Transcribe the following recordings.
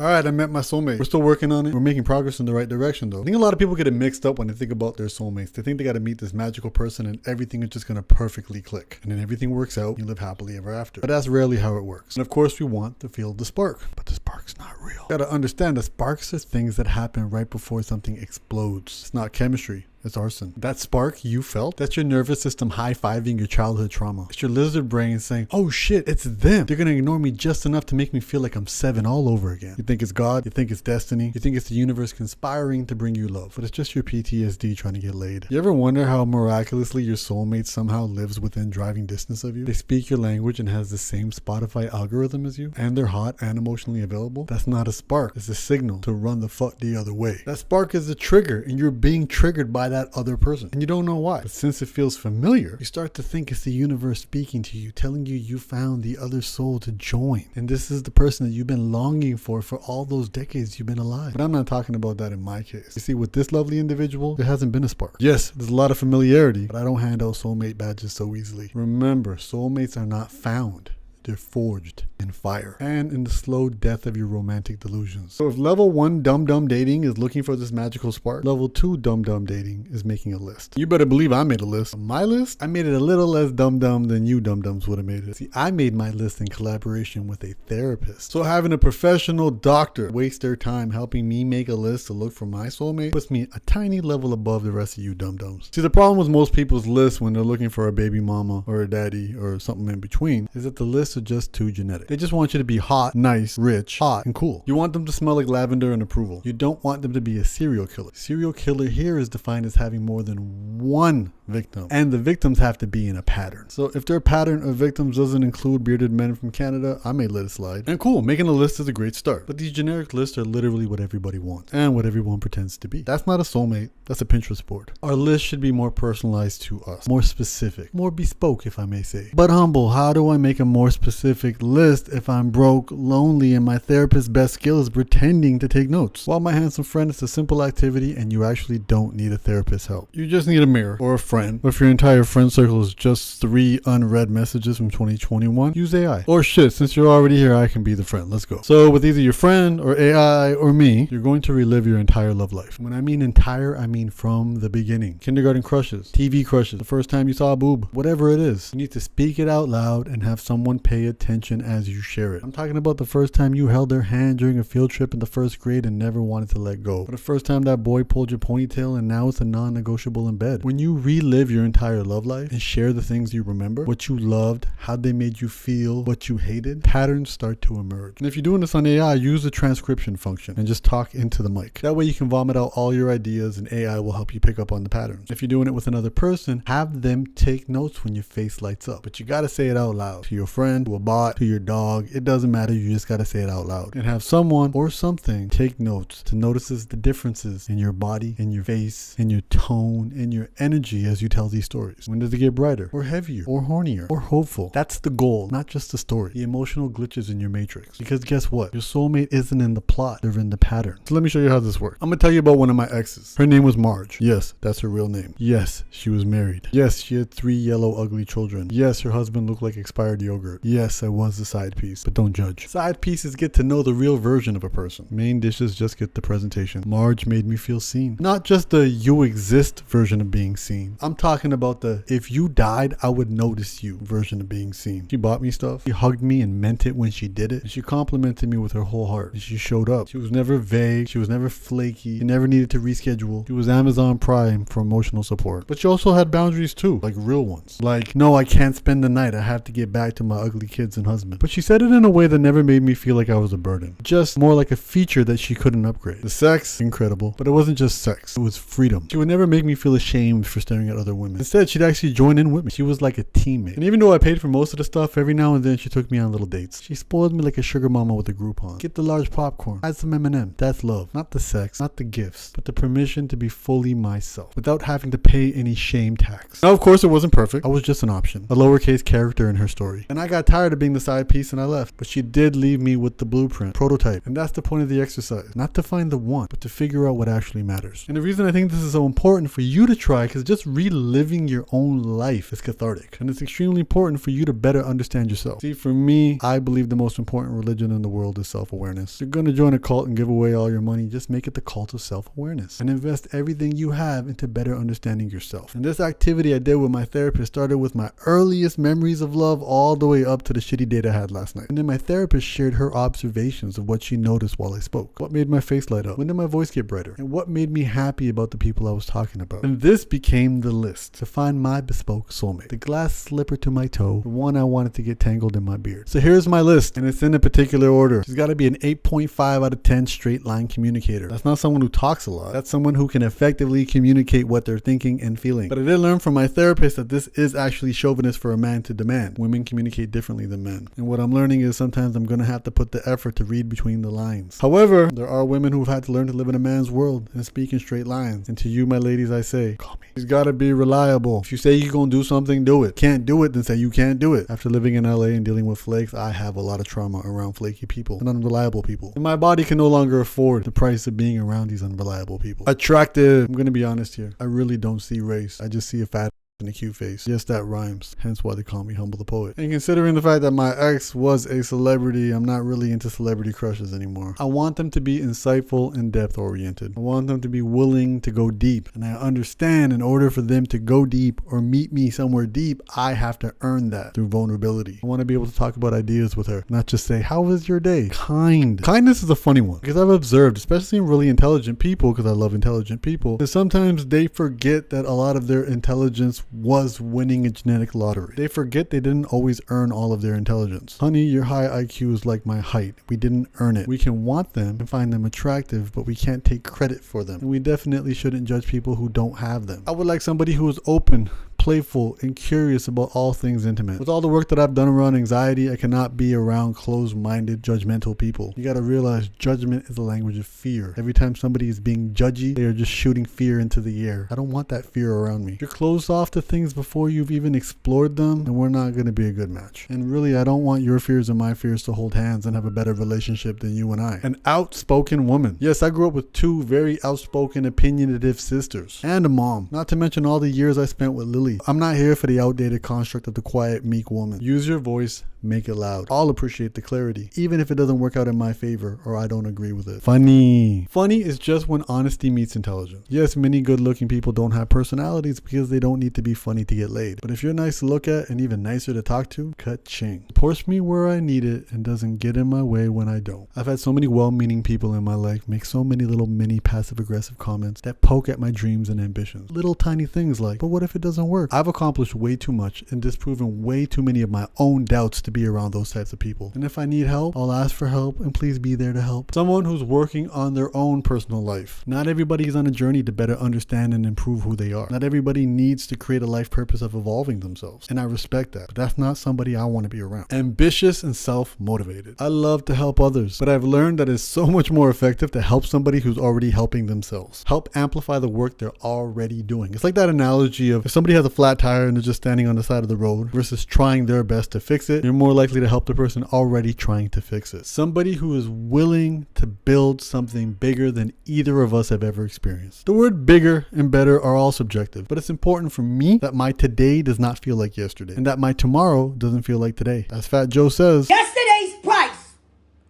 All right, I met my soulmate. We're still working on it. We're making progress in the right direction though. I think a lot of people get it mixed up when they think about their soulmates. They think they got to meet this magical person and everything is just going to perfectly click. And then everything works out. You live happily ever after. But that's rarely how it works. And of course we want to feel the spark. But the spark's not real. You got to understand that sparks are things that happen right before something explodes. It's not chemistry. It's arson. That spark you felt, that's your nervous system high-fiving your childhood trauma. It's your lizard brain saying, oh shit, it's them. They're gonna ignore me just enough to make me feel like I'm 7 all over again. You think it's God, you think it's destiny, you think it's the universe conspiring to bring you love, but it's just your PTSD trying to get laid. You ever wonder how miraculously your soulmate somehow lives within driving distance of you? They speak your language and has the same Spotify algorithm as you, and they're hot and emotionally available? That's not a spark, it's a signal to run the fuck the other way. That spark is a trigger, and you're being triggered by that other person and you don't know why, but since it feels familiar, you start to think it's the universe speaking to you, telling you you found the other soul to join, and this is the person that you've been longing for all those decades you've been alive. But I'm not talking about that in my case. You see, with this lovely individual, there hasn't been a spark. Yes, there's a lot of familiarity, but I don't hand out soulmate badges so easily. Remember, soulmates are not found. They're forged in fire and in the slow death of your romantic delusions. So if level 1 dumb dating is looking for this magical spark, level 2 dumb dating is making a list. You better believe I made a list. My list, I made it a little less dumb than you dum-dums would have made it. See, I made my list in collaboration with a therapist. So having a professional doctor waste their time helping me make a list to look for my soulmate puts me a tiny level above the rest of you dum-dums. See, the problem with most people's lists when they're looking for a baby mama or a daddy or something in between is that the lists are just too genetic. They just want you to be hot, nice, rich, hot, and cool. You want them to smell like lavender and approval. You don't want them to be a serial killer. Serial killer here is defined as having more than one victim, and the victims have to be in a pattern. So if their pattern of victims doesn't include bearded men from Canada, I may let it slide. And cool, making a list is a great start. But these generic lists are literally what everybody wants and what everyone pretends to be. That's not a soulmate. That's a Pinterest board. Our list should be more personalized to us, more specific, more bespoke, if I may say. But humble, how do I make a more specific list if I'm broke, lonely, and my therapist's best skill is pretending to take notes? Well, my handsome friend, it's a simple activity and you actually don't need a therapist's help. You just need a mirror or a friend. Or if your entire friend circle is just 3 unread messages from 2021, use AI. Or shit, since you're already here, I can be the friend. Let's go. So with either your friend or AI or me, you're going to relive your entire love life. When I mean entire, I mean from the beginning. Kindergarten crushes, TV crushes, the first time you saw a boob, whatever it is. You need to speak it out loud and have someone pay attention as you share it. I'm talking about the first time you held their hand during a field trip in the 1st grade and never wanted to let go. Or the first time that boy pulled your ponytail and now it's a non-negotiable in bed. When you relive your entire love life and share the things you remember, what you loved, how they made you feel, what you hated, patterns start to emerge. And if you're doing this on AI, use the transcription function and just talk into the mic. That way you can vomit out all your ideas and AI will help you pick up on the patterns. If you're doing it with another person, have them take notes when your face lights up. But you gotta say it out loud. To your friend, to a bot, to your dog, it doesn't matter, you just gotta say it out loud. And have someone or something take notes to notice the differences in your body, in your face, in your tone, in your energy as you tell these stories. When does it get brighter or heavier or hornier or hopeful? That's the goal, not just the story. The emotional glitches in your matrix. Because guess what? Your soulmate isn't in the plot, they're in the pattern. So let me show you how this works. I'm gonna tell you about one of my exes. Her name was Marge. Yes, that's her real name. Yes, she was married. Yes, she had 3 yellow ugly children. Yes, her husband looked like expired yogurt. Yes, I was the side piece, but don't judge. Side pieces get to know the real version of a person. Main dishes just get the presentation. Marge made me feel seen. Not just the you exist version of being seen. I'm talking about the if you died, I would notice you version of being seen. She bought me stuff. She hugged me and meant it when she did it. And she complimented me with her whole heart. And she showed up. She was never vague. She was never flaky. She never needed to reschedule. She was Amazon Prime for emotional support. But she also had boundaries too, like real ones. Like, no, I can't spend the night. I have to get back to my ugly kids and husband. But she said it in a way that never made me feel like I was a burden. Just more like a feature that she couldn't upgrade. The sex, incredible. But it wasn't just sex. It was freedom. She would never make me feel ashamed for staring at other women. Instead, she'd actually join in with me. She was like a teammate. And even though I paid for most of the stuff, every now and then she took me on little dates. She spoiled me like a sugar mama with a Groupon. Get the large popcorn. Add some M&M. That's love. Not the sex, not the gifts, but the permission to be fully myself without having to pay any shame tax. Now, of course, it wasn't perfect. I was just an option. A lowercase character in her story. And I got tired of being the side piece and I left. But she did leave me with the blueprint, prototype. And that's the point of the exercise. Not to find the one, but to figure out what actually matters. And the reason I think this is so important for you to try, because just reliving your own life is cathartic. And it's extremely important for you to better understand yourself. See, for me, I believe the most important religion in the world is self-awareness. If you're going to join a cult and give away all your money, just make it the cult of self-awareness and invest everything you have into better understanding yourself. And this activity I did with my therapist started with my earliest memories of love all the way up to the shitty date I had last night. And then my therapist shared her observations of what she noticed while I spoke. What made my face light up? When did my voice get brighter? And what made me happy about the people I was talking about? And this became the list to find my bespoke soulmate. The glass slipper to my toe, the one I wanted to get tangled in my beard. So here's my list, and it's in a particular order. She's got to be an 8.5 out of 10 straight line communicator. That's not someone who talks a lot. That's someone who can effectively communicate what they're thinking and feeling. But I did learn from my therapist that this is actually chauvinist for a man to demand. Women communicate differently than men. And what I'm learning is sometimes I'm going to have to put the effort to read between the lines. However, there are women who've had to learn to live in a man's world and speak in straight lines. And to you, my ladies, I say, call me. She's got to be reliable. If you say you're going to do something, do it. Can't do it, then say you can't do it. After living in LA and dealing with flakes, I have a lot of trauma around flaky people and unreliable people. And my body can no longer afford the price of being around these unreliable people. Attractive. I'm going to be honest here. I really don't see race. I just see a fat and a cute face. Yes, that rhymes. Hence why they call me Humble the Poet. And considering the fact that my ex was a celebrity, I'm not really into celebrity crushes anymore. I want them to be insightful and depth oriented. I want them to be willing to go deep. And I understand in order for them to go deep or meet me somewhere deep, I have to earn that through vulnerability. I want to be able to talk about ideas with her, not just say, how was your day? Kindness is a funny one because I've observed, especially in really intelligent people, because I love intelligent people, that sometimes they forget that a lot of their intelligence was winning a genetic lottery. They forget they didn't always earn all of their intelligence. Honey, your high IQ is like my height. We didn't earn it. We can want them and find them attractive, but we can't take credit for them. And we definitely shouldn't judge people who don't have them. I would like somebody who is open, playful, and curious about all things intimate. With all the work that I've done around anxiety, I cannot be around closed-minded, judgmental people. You gotta realize judgment is the language of fear. Every time somebody is being judgy, they are just shooting fear into the air. I don't want that fear around me. If you're closed off to things before you've even explored them, then we're not gonna be a good match. And really, I don't want your fears and my fears to hold hands and have a better relationship than you and I. An outspoken woman. Yes, I grew up with two very outspoken, opinionative sisters and a mom. Not to mention all the years I spent with Lily. I'm not here for the outdated construct of the quiet, meek woman. Use your voice, make it loud. I'll appreciate the clarity, even if it doesn't work out in my favor or I don't agree with it. Funny. Funny is just when honesty meets intelligence. Yes, many good-looking people don't have personalities because they don't need to be funny to get laid. But if you're nice to look at and even nicer to talk to, ka-ching. Supports me where I need it and doesn't get in my way when I don't. I've had so many well-meaning people in my life make so many little mini passive-aggressive comments that poke at my dreams and ambitions. Little tiny things like, but what if it doesn't work? I've accomplished way too much and disproven way too many of my own doubts to be around those types of people. And if I need help, I'll ask for help and please be there to help. Someone who's working on their own personal life. Not everybody is on a journey to better understand and improve who they are. Not everybody needs to create a life purpose of evolving themselves. And I respect that, but that's not somebody I want to be around. Ambitious and self-motivated. I love to help others, but I've learned that it's so much more effective to help somebody who's already helping themselves. Help amplify the work they're already doing. It's like that analogy of if somebody has a flat tire and they're just standing on the side of the road versus trying their best to fix it, you're more likely to help the person already trying to fix it. Somebody who is willing to build something bigger than either of us have ever experienced. The word bigger and better are all subjective, but it's important for me that my today does not feel like yesterday and that my tomorrow doesn't feel like today. As Fat Joe says, yesterday's price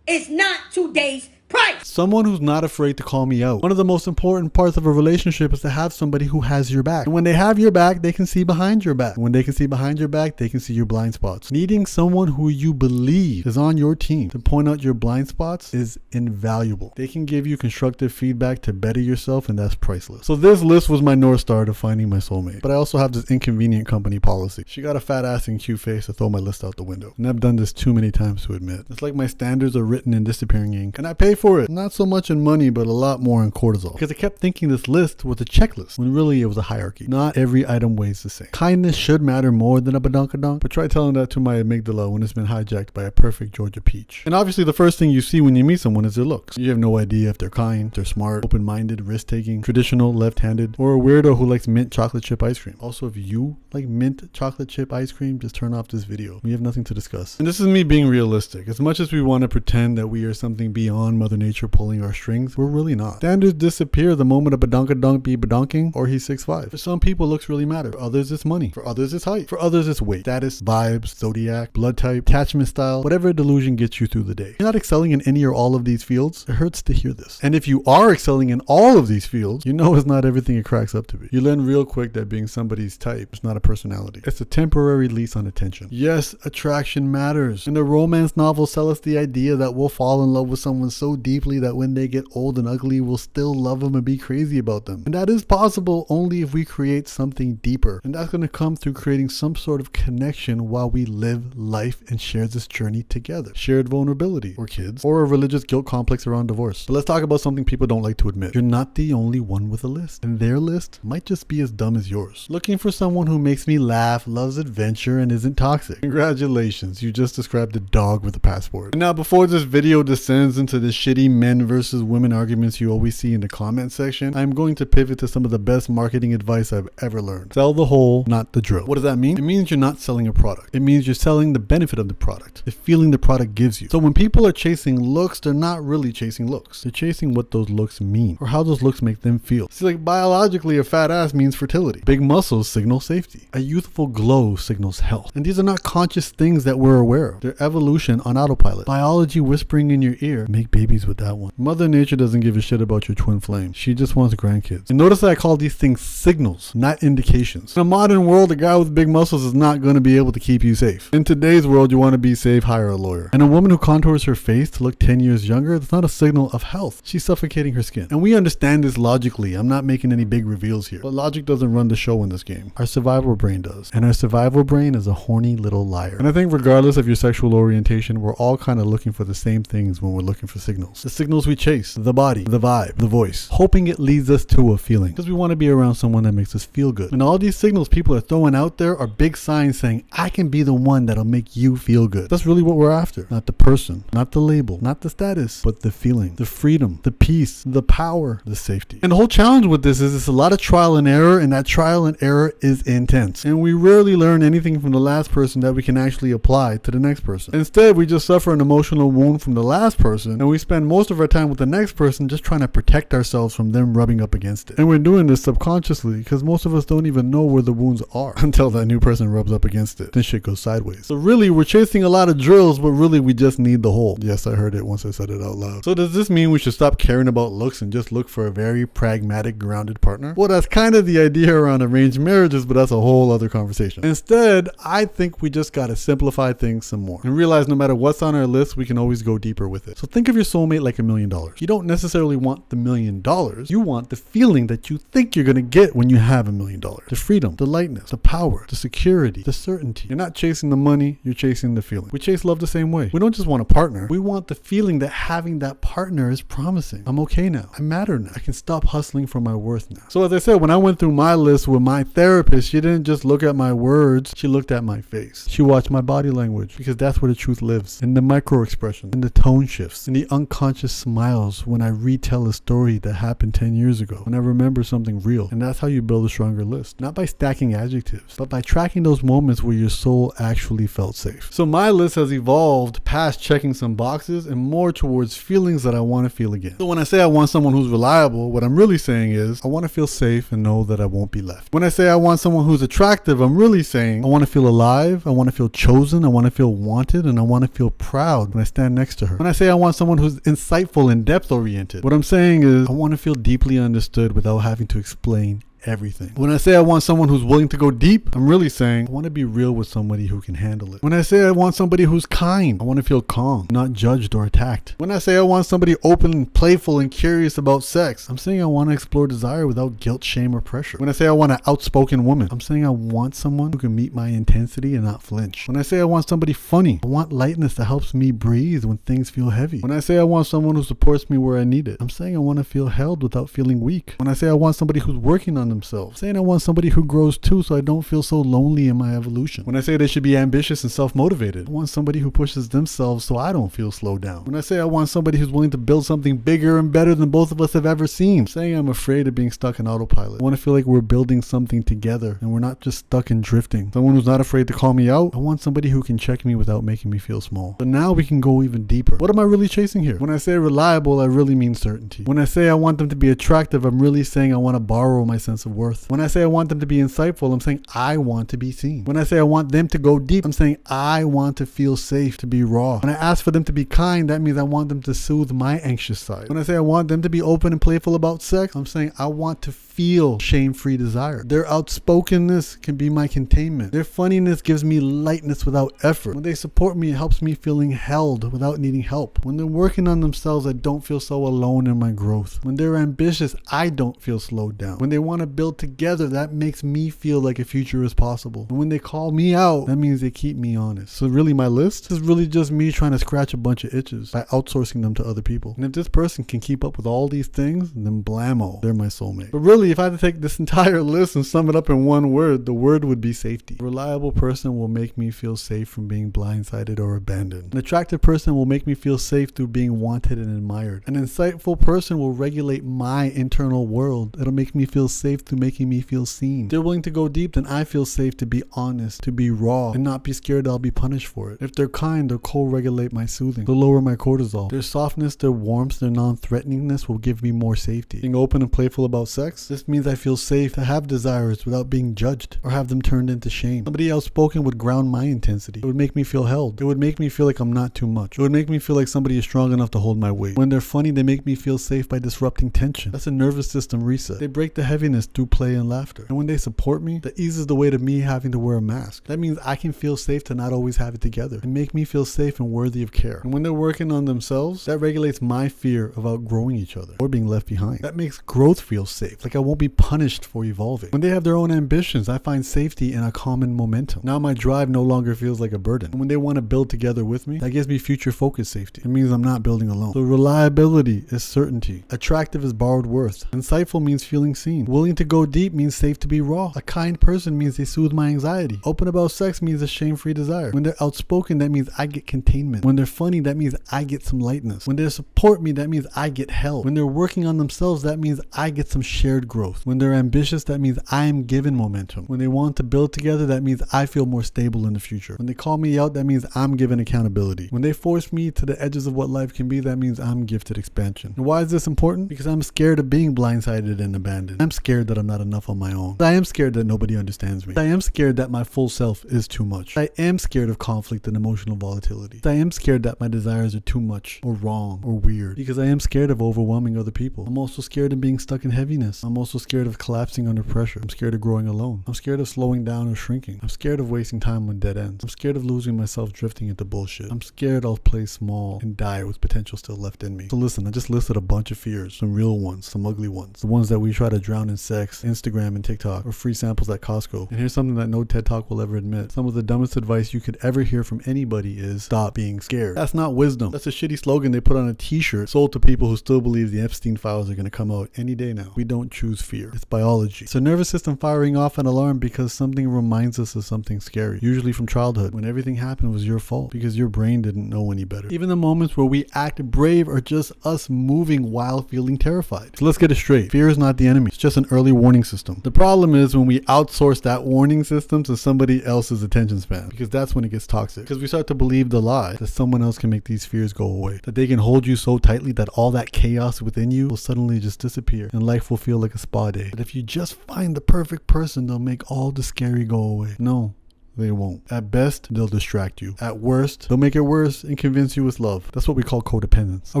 is not today's price. Someone who's not afraid to call me out. One of the most important parts of a relationship is to have somebody who has your back. And when they have your back, they can see behind your back. And when they can see behind your back, they can see your blind spots. Needing someone who you believe is on your team to point out your blind spots is invaluable. They can give you constructive feedback to better yourself, and that's priceless. So this list was my North Star to finding my soulmate. But I also have this inconvenient company policy. She got a fat ass and cute face to throw my list out the window. And I've done this too many times to admit. It's like my standards are written in disappearing ink. And I pay for it. Not so much in money, but a lot more in cortisol. Because I kept thinking this list was a checklist, when really it was a hierarchy. Not every item weighs the same. Kindness should matter more than a badonkadonk, but try telling that to my amygdala when it's been hijacked by a perfect Georgia peach. And obviously the first thing you see when you meet someone is their looks. You have no idea if they're kind, they're smart, open-minded, risk-taking, traditional, left-handed, or a weirdo who likes mint chocolate chip ice cream. Also, if you like mint chocolate chip ice cream, just turn off this video. We have nothing to discuss. And this is me being realistic. As much as we want to pretend that we are something beyond Mother Nature pulling our strings, we're really not. Standards disappear the moment a badonkadonk be badonking or he's 6'5". For some people, looks really matter. For others, it's money. For others, it's height. For others, it's weight, status, vibes, zodiac, blood type, attachment style, whatever delusion gets you through the day. If you're not excelling in any or all of these fields, it hurts to hear this. And if you are excelling in all of these fields, you know it's not everything it cracks up to be. You learn real quick that being somebody's type is not a personality. It's a temporary lease on attention. Yes, attraction matters. And the romance novels sell us the idea that we'll fall in love with someone so deeply that when they get old and ugly, we'll still love them and be crazy about them. And that is possible only if we create something deeper. And that's going to come through creating some sort of connection while we live life and share this journey together. Shared vulnerability, or kids, or a religious guilt complex around divorce. But let's talk about something people don't like to admit. You're not the only one with a list. And their list might just be as dumb as yours. Looking for someone who makes me laugh, loves adventure, and isn't toxic. Congratulations, you just described a dog with a passport. And now before this video descends into the shitty men versus women arguments you always see in the comment section, I'm going to pivot to some of the best marketing advice I've ever learned. Sell the whole, not the drill. What does that mean? It means you're not selling a product. It means you're selling the benefit of the product, the feeling the product gives you. So when people are chasing looks, they're not really chasing looks. They're chasing what those looks mean, or how those looks make them feel. See, like biologically, a fat ass means fertility. Big muscles signal safety. A youthful glow signals health. And these are not conscious things that we're aware of. They're evolution on autopilot. Biology whispering in your ear, make babies with that one. Mother Nature doesn't give a shit about your twin flame. She just wants grandkids. And notice that I call these things signals, not indications. In a modern world, a guy with big muscles is not going to be able to keep you safe. In today's world, you want to be safe, hire a lawyer. And a woman who contours her face to look 10 years younger, that's not a signal of health. She's suffocating her skin. And we understand this logically. I'm not making any big reveals here. But logic doesn't run the show in this game. Our survival brain does. And our survival brain is a horny little liar. And I think regardless of your sexual orientation, we're all kind of looking for the same things when we're looking for signals. The signals we chase, the body, the vibe, the voice, hoping it leads us to a feeling. Because we want to be around someone that makes us feel good. And all these signals people are throwing out there are big signs saying, I can be the one that'll make you feel good. That's really what we're after. Not the person, not the label, not the status, but the feeling, the freedom, the peace, the power, the safety. And the whole challenge with this is it's a lot of trial and error, and that trial and error is intense. And we rarely learn anything from the last person that we can actually apply to the next person. Instead, we just suffer an emotional wound from the last person, and we spend most of our time with the next person just trying to protect ourselves from them rubbing up against it. And we're doing this subconsciously because most of us don't even know where the wounds are until that new person rubs up against it. Then shit goes sideways. So really, we're chasing a lot of drills, but really we just need the whole. Yes, I heard it once I said it out loud. So does this mean we should stop caring about looks and just look for a very pragmatic, grounded partner? Well, that's kind of the idea around arranged marriages, but that's a whole other conversation. Instead, I think we just gotta simplify things some more and realize no matter what's on our list, we can always go deeper with it. So think of your soulmate like $1 million. You don't necessarily want the $1 million. You want the feeling that you think you're gonna get when you have $1 million. The freedom, the lightness, the power, the security, the certainty. You're not chasing the money, you're chasing the feeling. We chase love the same way. We don't just want a partner. We want the feeling that having that partner is promising. I'm okay now. I matter now. I can stop hustling for my worth now. So as I said, when I went through my list with my therapist, she didn't just look at my words, she looked at my face. She watched my body language because that's where the truth lives. In the micro expression, in the tone shifts, in the unconscious smiles when I retell a story that happened 10 years ago, when I remember something real. And that's how you build a stronger list. Not by stacking adjectives, but by tracking those moments where your soul actually felt safe. So my list has evolved past checking some boxes and more towards feelings that I want to feel again. So when I say I want someone who's reliable, what I'm really saying is I want to feel safe and know that I won't be left. When I say I want someone who's attractive, I'm really saying I want to feel alive, I want to feel chosen, I want to feel wanted, and I want to feel proud when I stand next to her. When I say I want someone who's insightful and depth oriented, what I'm saying is I want to feel deeply understood without having to explain everything. When I say I want someone who's willing to go deep, I'm really saying I want to be real with somebody who can handle it. When I say I want somebody who's kind, I want to feel calm, not judged or attacked. When I say I want somebody open and playful and curious about sex, I'm saying I want to explore desire without guilt, shame, or pressure. When I say I want an outspoken woman, I'm saying I want someone who can meet my intensity and not flinch. When I say I want somebody funny, I want lightness that helps me breathe when things feel heavy. When I say I want someone who supports me where I need it, I'm saying I want to feel held without feeling weak. When I say I want somebody who's working on themselves, I'm saying I want somebody who grows too so I don't feel so lonely in my evolution. When I say they should be ambitious and self-motivated, I want somebody who pushes themselves so I don't feel slowed down. When I say I want somebody who's willing to build something bigger and better than both of us have ever seen, I'm saying I'm afraid of being stuck in autopilot. I want to feel like we're building something together and we're not just stuck in drifting. Someone who's not afraid to call me out. I want somebody who can check me without making me feel small. But now we can go even deeper. What am I really chasing here? When I say reliable, I really mean certainty. When I say I want them to be attractive, I'm really saying I want to borrow my sense of worth. When I say I want them to be insightful, I'm saying I want to be seen. When I say I want them to go deep, I'm saying I want to feel safe, to be raw. When I ask for them to be kind, that means I want them to soothe my anxious side. When I say I want them to be open and playful about sex, I'm saying I want to feel shame-free desire. Their outspokenness can be my containment. Their funniness gives me lightness without effort. When they support me, it helps me feeling held without needing help. When they're working on themselves, I don't feel so alone in my growth. When they're ambitious, I don't feel slowed down. When they want to build together, that makes me feel like a future is possible. And when they call me out, that means they keep me honest. So really my list is really just me trying to scratch a bunch of itches by outsourcing them to other people. And if this person can keep up with all these things, then blammo, they're my soulmate. But really, if I had to take this entire list and sum it up in one word, the word would be safety. A reliable person will make me feel safe from being blindsided or abandoned. An attractive person will make me feel safe through being wanted and admired. An insightful person will regulate my internal world. It'll make me feel safe through making me feel seen. If they're willing to go deep, then I feel safe to be honest, to be raw, and not be scared I'll be punished for it. If they're kind, they'll co-regulate my soothing. They'll lower my cortisol. Their softness, their warmth, their non-threateningness will give me more safety. Being open and playful about sex, this means I feel safe to have desires without being judged or have them turned into shame. Somebody outspoken would ground my intensity. It would make me feel held. It would make me feel like I'm not too much. It would make me feel like somebody is strong enough to hold my weight. When they're funny, they make me feel safe by disrupting tension. That's a nervous system reset. They break the heaviness through play and laughter. And when they support me, that eases the weight of me having to wear a mask. That means I can feel safe to not always have it together and make me feel safe and worthy of care. And when they're working on themselves, that regulates my fear of outgrowing each other or being left behind. That makes growth feel safe, like I won't be punished for evolving. When they have their own ambitions, I find safety in a common momentum. Now my drive no longer feels like a burden. And when they want to build together with me, that gives me future focus safety. It means I'm not building alone. So reliability is certainty. Attractive is borrowed worth. Insightful means feeling seen. Willing to go deep means safe to be raw. A kind person means they soothe my anxiety. Open about sex means a shame-free desire. When they're outspoken, that means I get containment. When they're funny, that means I get some lightness. When they support me, that means I get held. When they're working on themselves, that means I get some shared growth. When they're ambitious, that means I am given momentum. When they want to build together, that means I feel more stable in the future. When they call me out, that means I'm given accountability. When they force me to the edges of what life can be, that means I'm gifted expansion. And why is this important? Because I'm scared of being blindsided and abandoned. I'm scared that I'm not enough on my own. I am scared that nobody understands me. I am scared that my full self is too much. I am scared of conflict and emotional volatility. I am scared that my desires are too much or wrong or weird. Because I am scared of overwhelming other people. I'm also scared of being stuck in heaviness. I'm also scared of collapsing under pressure. I'm scared of growing alone. I'm scared of slowing down or shrinking. I'm scared of wasting time on dead ends. I'm scared of losing myself drifting into bullshit. I'm scared I'll play small and die with potential still left in me. So listen, I just listed a bunch of fears. Some real ones, some ugly ones. The ones that we try to drown in sex, Instagram and TikTok, or free samples at Costco. And here's something that no TED Talk will ever admit. Some of the dumbest advice you could ever hear from anybody is stop being scared. That's not wisdom. That's a shitty slogan they put on a t-shirt sold to people who still believe the Epstein files are going to come out any day now. We don't choose fear. It's biology. It's a nervous system firing off an alarm because something reminds us of something scary. Usually from childhood, when everything happened was your fault because your brain didn't know any better. Even the moments where we act brave are just us moving while feeling terrified. So let's get it straight. Fear is not the enemy. It's just an early warning system. The problem is when we outsource that warning system to somebody else's attention span, because that's when it gets toxic. Because we start to believe the lie that someone else can make these fears go away. That they can hold you so tightly that all that chaos within you will suddenly just disappear and life will feel like a spa day. That if you just find the perfect person, they'll make all the scary go away. No. they won't. At best, they'll distract you. At worst, they'll make it worse and convince you it's love. That's what we call codependence. A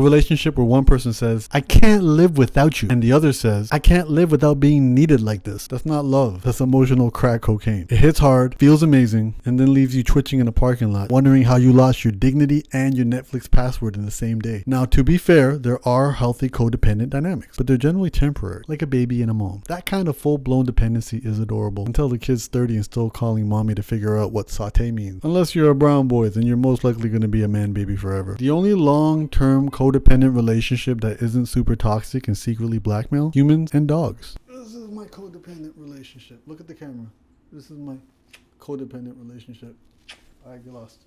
relationship where one person says, I can't live without you, and the other says, I can't live without being needed like this. That's not love. That's emotional crack cocaine. It hits hard, feels amazing, and then leaves you twitching in a parking lot, wondering how you lost your dignity and your Netflix password in the same day. Now, to be fair, there are healthy codependent dynamics, but they're generally temporary, like a baby and a mom. That kind of full-blown dependency is adorable until the kid's 30 and still calling mommy to figure out what saute means. Unless you're a brown boy, then you're most likely going to be a man baby forever. The only long-term codependent relationship that isn't super toxic and secretly blackmail humans and dogs. This is my codependent relationship. Look at the camera. This is my codependent relationship. I get lost.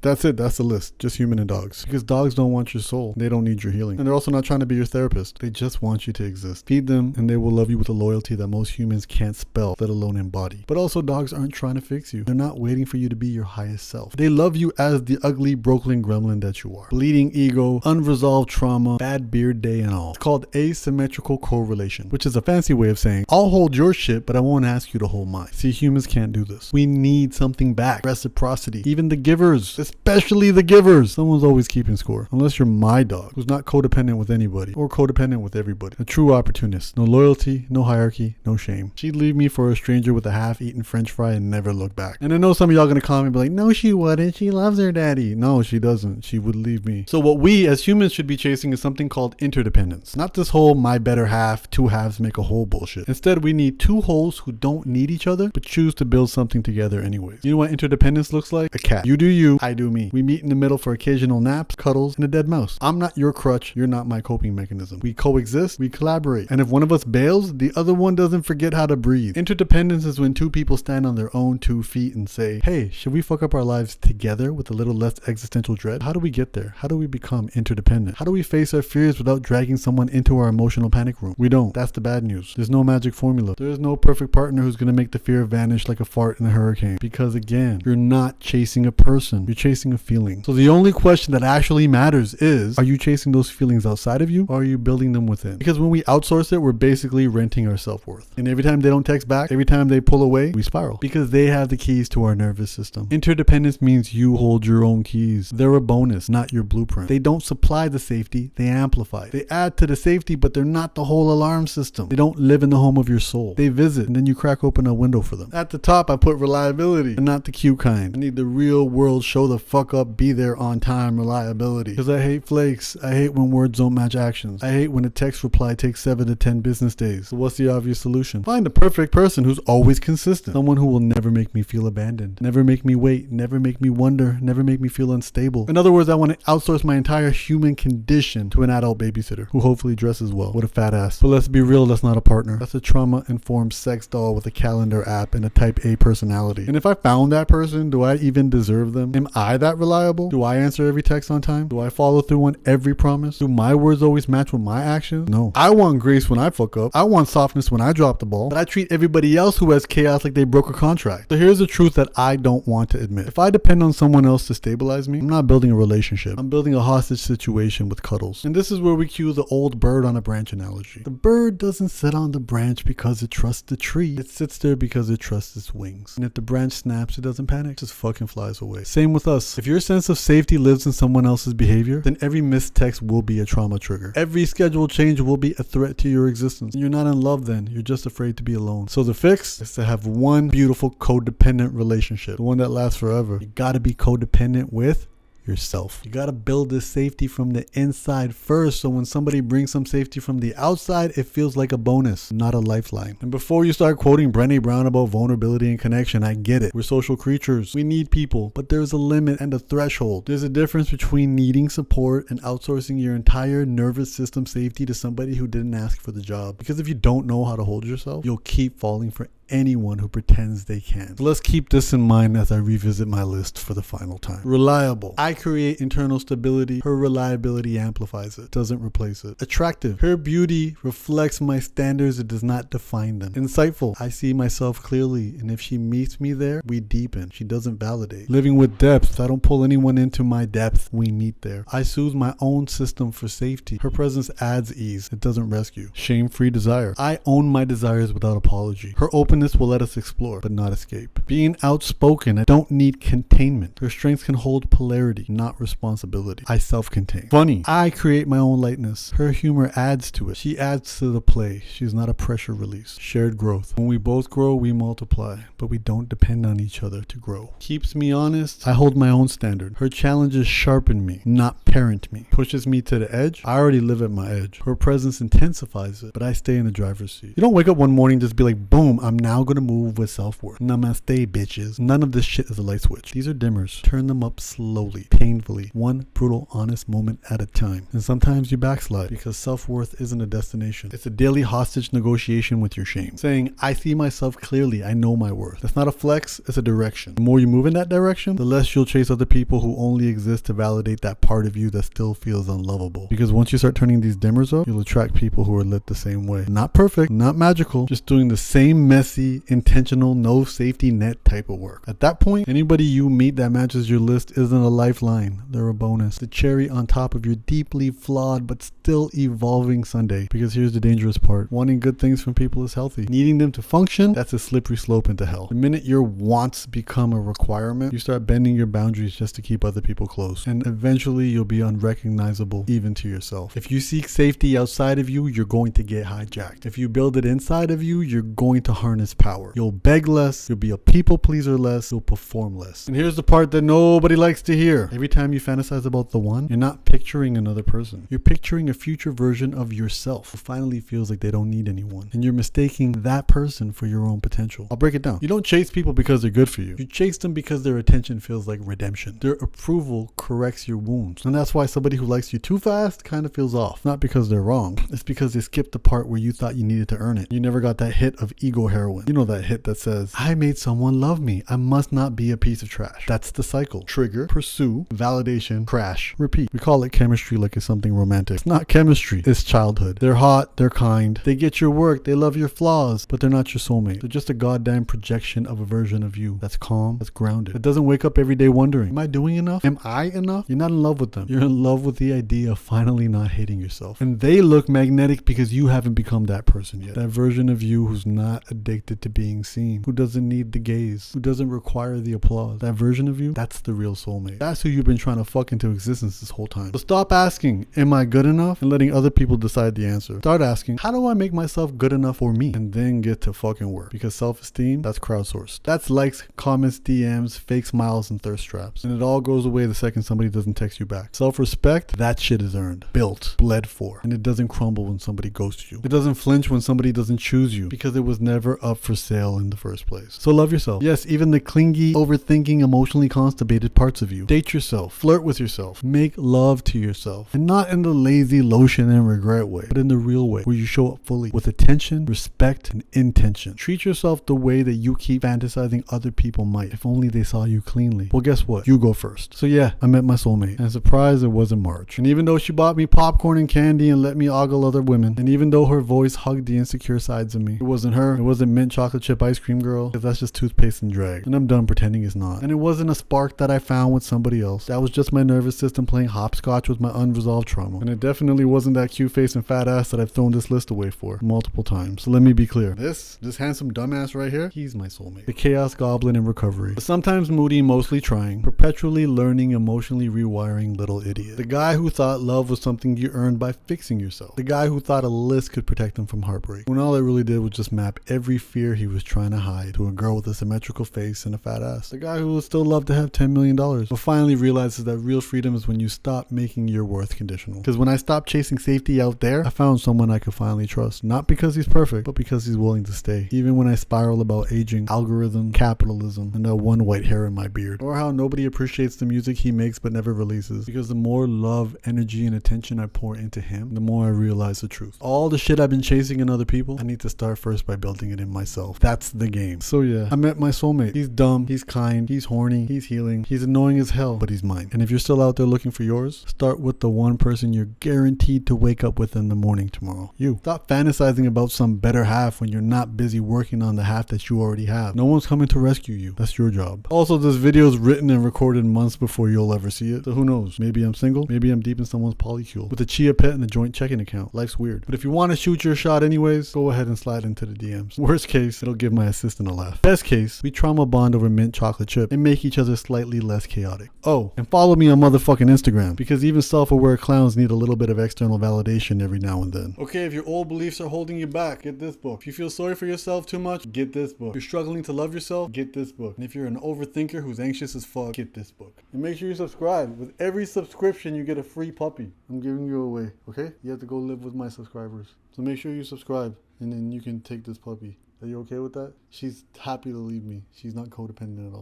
That's it. That's the list. Just human and dogs. Because dogs don't want your soul. They don't need your healing. And they're also not trying to be your therapist. They just want you to exist. Feed them and they will love you with a loyalty that most humans can't spell, let alone embody. But also dogs aren't trying to fix you. They're not waiting for you to be your highest self. They love you as the ugly Brooklyn gremlin that you are. Bleeding ego, unresolved trauma, bad beard day and all. It's called asymmetrical correlation, which is a fancy way of saying, I'll hold your shit, but I won't ask you to hold mine. See, humans can't do this. We need something back. Reciprocity. Even the givers, especially the givers. Someone's always keeping score. Unless you're my dog, who's not codependent with anybody or codependent with everybody. A true opportunist. No loyalty, no hierarchy, no shame. She'd leave me for a stranger with a half-eaten french fry and never look back. And I know some of y'all gonna comment and be like, no, she wouldn't. She loves her daddy. No, she doesn't. She would leave me. So what we as humans should be chasing is something called interdependence. Not this whole my better half, two halves make a whole bullshit. Instead, we need two wholes who don't need each other, but choose to build something together anyways. You know what interdependence looks like? A cat. You do you, I do me. We meet in the middle for occasional naps, cuddles, and a dead mouse. I'm not your crutch. You're not my coping mechanism. We coexist, we collaborate. And if one of us bails, the other one doesn't forget how to breathe. Interdependence is when two people stand on their own 2 feet and say, hey, should we fuck up our lives together with a little less existential dread? How do we get there? How do we become interdependent? How do we face our fears without dragging someone into our emotional panic room? We don't. That's the bad news. There's no magic formula. There is no perfect partner who's going to make the fear vanish like a fart in a hurricane. Because again, you're not chasing a person. You're chasing a feeling. So the only question that actually matters is, are you chasing those feelings outside of you or are you building them within? Because when we outsource it, we're basically renting our self-worth. And every time they don't text back, every time they pull away, we spiral. Because they have the keys to our nervous system. Interdependence means you hold your own keys. They're a bonus, not your blueprint. They don't supply the safety, they amplify it. They add to the safety, but they're not the whole alarm system. They don't live in the home of your soul. They visit and then you crack open a window for them. At the top, I put reliability and not the cute kind. I need the real world show the fuck up, be there on time reliability. Because I hate flakes. I hate when words don't match actions. I hate when a text reply takes 7 to 10 business days. So what's the obvious solution? Find the perfect person who's always consistent. Someone who will never make me feel abandoned. Never make me wait. Never make me wonder. Never make me feel unstable. In other words, I want to outsource my entire human condition to an adult babysitter who hopefully dresses well with a fat ass. But let's be real, that's not a partner. That's a trauma-informed sex doll with a calendar app and a type A personality. And if I found that person, do I even deserve them? Am I that reliable? Do I answer every text on time? Do I follow through on every promise? Do my words always match with my actions? No. I want grace when I fuck up. I want softness when I drop the ball. But I treat everybody else who has chaos like they broke a contract. So here's the truth that I don't want to admit. If I depend on someone else to stabilize me, I'm not building a relationship. I'm building a hostage situation with cuddles. And this is where we cue the old bird on a branch analogy. The bird doesn't sit on the branch because it trusts the tree. It sits there because it trusts its wings. And if the branch snaps, it doesn't panic. It just fucking flies away. Same with us. If your sense of safety lives in someone else's behavior, then every missed text will be a trauma trigger. Every schedule change will be a threat to your existence. And you're not in love then. You're just afraid to be alone. So the fix is to have one beautiful codependent relationship. The one that lasts forever. You gotta be codependent with yourself. You gotta build this safety from the inside first, so when somebody brings some safety from the outside, it feels like a bonus, not a lifeline. And before you start quoting Brené Brown about vulnerability and connection, I get it. We're social creatures. We need people, but there's a limit and a threshold. There's a difference between needing support and outsourcing your entire nervous system safety to somebody who didn't ask for the job. Because if you don't know how to hold yourself, you'll keep falling for anyone who pretends they can. So let's keep this in mind as I revisit my list for the final time. Reliable. I create internal stability. Her reliability amplifies it, doesn't replace it. Attractive. Her beauty reflects my standards. It does not define them. Insightful. I see myself clearly, and if she meets me there, we deepen. She doesn't validate. Living with depth. I don't pull anyone into my depth. We meet there. I soothe my own system for safety. Her presence adds ease. It doesn't rescue. Shame-free desire. I own my desires without apology. Her openness Openness will let us explore, but not escape. Being outspoken, I don't need containment. Her strengths can hold polarity, not responsibility. I self-contain. Funny, I create my own lightness. Her humor adds to it. She adds to the play. She's not a pressure release. Shared growth. When we both grow, we multiply, but we don't depend on each other to grow. Keeps me honest. I hold my own standard. Her challenges sharpen me, not parent me. Pushes me to the edge. I already live at my edge. Her presence intensifies it, but I stay in the driver's seat. You don't wake up one morning just be like, boom, I'm now gonna move with self-worth. Namaste, bitches. None of this shit is a light switch. These are dimmers. Turn them up slowly, painfully, one brutal, honest moment at a time. And sometimes you backslide because self-worth isn't a destination. It's a daily hostage negotiation with your shame. Saying, I see myself clearly. I know my worth. That's not a flex. It's a direction. The more you move in that direction, the less you'll chase other people who only exist to validate that part of you that still feels unlovable. Because once you start turning these dimmers up, you'll attract people who are lit the same way. Not perfect, not magical, just doing the same messy, intentional, no safety net type of work. At that point, anybody you meet that matches your list isn't a lifeline. They're a bonus. The cherry on top of your deeply flawed but still evolving sundae. Because here's the dangerous part. Wanting good things from people is healthy. Needing them to function, that's a slippery slope into hell. The minute your wants become a requirement, you start bending your boundaries just to keep other people close. And eventually you'll be unrecognizable even to yourself. If you seek safety outside of you, you're going to get hijacked. If you build it inside of you, you're going to harness power. You'll beg less, you'll be a people pleaser less, you'll perform less. And here's the part that nobody likes to hear. Every time you fantasize about the one, you're not picturing another person. You're picturing a future version of yourself who finally feels like they don't need anyone. And you're mistaking that person for your own potential. I'll break it down. You don't chase people because they're good for you. You chase them because their attention feels like redemption. Their approval corrects your wounds. And that's why somebody who likes you too fast kind of feels off. Not because they're wrong. It's because they skipped the part where you thought you needed to earn it. You never got that hit of ego heroin. You know that hit that says, I made someone love me. I must not be a piece of trash. That's the cycle. Trigger, pursue, validation, crash, repeat. We call it chemistry like it's something romantic. It's not chemistry. It's childhood. They're hot. They're kind. They get your work. They love your flaws, but they're not your soulmate. They're just a goddamn projection of a version of you that's calm, that's grounded. It doesn't wake up every day wondering, am I doing enough? Am I enough? You're not in love with them. You're in love with the idea of finally not hating yourself. And they look magnetic because you haven't become that person yet. That version of you who's not addicted to being seen, who doesn't need the gaze, who doesn't require the applause. That version of you, that's the real soulmate. That's who you've been trying to fuck into existence this whole time. So stop asking, am I good enough? And letting other people decide the answer. Start asking, how do I make myself good enough for me? And then get to fucking work. Because self-esteem, that's crowdsourced. That's likes, comments, DMs, fake smiles, and thirst traps. And it all goes away the second somebody doesn't text you back. Self-respect, that shit is earned, built, bled for. And it doesn't crumble when somebody ghosts you. It doesn't flinch when somebody doesn't choose you because it was never up for sale in the first place. So love yourself. Yes, even the clingy, overthinking, emotionally constipated parts of you. Date yourself. Flirt with yourself. Make love to yourself. And not in the lazy lotion and regret way, but in the real way where you show up fully with attention, respect, and intention. Treat yourself the way that you keep fantasizing other people might if only they saw you cleanly. Well, guess what? You go first. So yeah, I met my soulmate. And surprise, it wasn't March. And even though she bought me popcorn and candy and let me ogle other women, and even though her voice hugged the insecure sides of me, it wasn't her. It wasn't mint chocolate chip ice cream girl, because that's just toothpaste and drag. And I'm done pretending it's not. And it wasn't a spark that I found with somebody else. That was just my nervous system playing hopscotch with my unresolved trauma. And it definitely wasn't that cute face and fat ass that I've thrown this list away for multiple times. So let me be clear. This handsome dumbass right here, he's my soulmate. The chaos goblin in recovery. But sometimes moody, mostly trying, perpetually learning, emotionally rewiring little idiot. The guy who thought love was something you earned by fixing yourself. The guy who thought a list could protect him from heartbreak. When all it really did was just map every fear he was trying to hide to a girl with a symmetrical face and a fat ass. The guy who would still love to have $10 million, but finally realizes that real freedom is when you stop making your worth conditional. Because when I stopped chasing safety out there, I found someone I could finally trust. Not because he's perfect, but because he's willing to stay. Even when I spiral about aging, algorithm, capitalism, and that one white hair in my beard. Or how nobody appreciates the music he makes but never releases. Because the more love, energy, and attention I pour into him, the more I realize the truth. All the shit I've been chasing in other people, I need to start first by building it in myself. That's the game. So yeah, I met my soulmate. He's dumb, he's kind, he's horny, he's healing, he's annoying as hell, but he's mine. And if you're still out there looking for yours, start with the one person you're guaranteed to wake up with in the morning tomorrow. You. Stop fantasizing about some better half when you're not busy working on the half that you already have. No one's coming to rescue you. That's your job. Also, this video is written and recorded months before you'll ever see it. So who knows? Maybe I'm single. Maybe I'm deep in someone's polycule with a chia pet and a joint checking account. Life's weird. But if you want to shoot your shot anyways, go ahead and slide into the DMs. Worst case, it'll give my assistant a laugh. Best case, we trauma bond over mint chocolate chip and make each other slightly less chaotic. Oh, and follow me on motherfucking Instagram, because even self-aware clowns need a little bit of external validation every now and then. Okay, if your old beliefs are holding you back, get this book. If you feel sorry for yourself too much, get this book. If you're struggling to love yourself, get this book. And if you're an overthinker who's anxious as fuck, get this book. And make sure you subscribe. With every subscription, you get a free puppy. I'm giving you away, okay? You have to go live with my subscribers. So make sure you subscribe, and then you can take this puppy. Are you okay with that? She's happy to leave me. She's not codependent at all.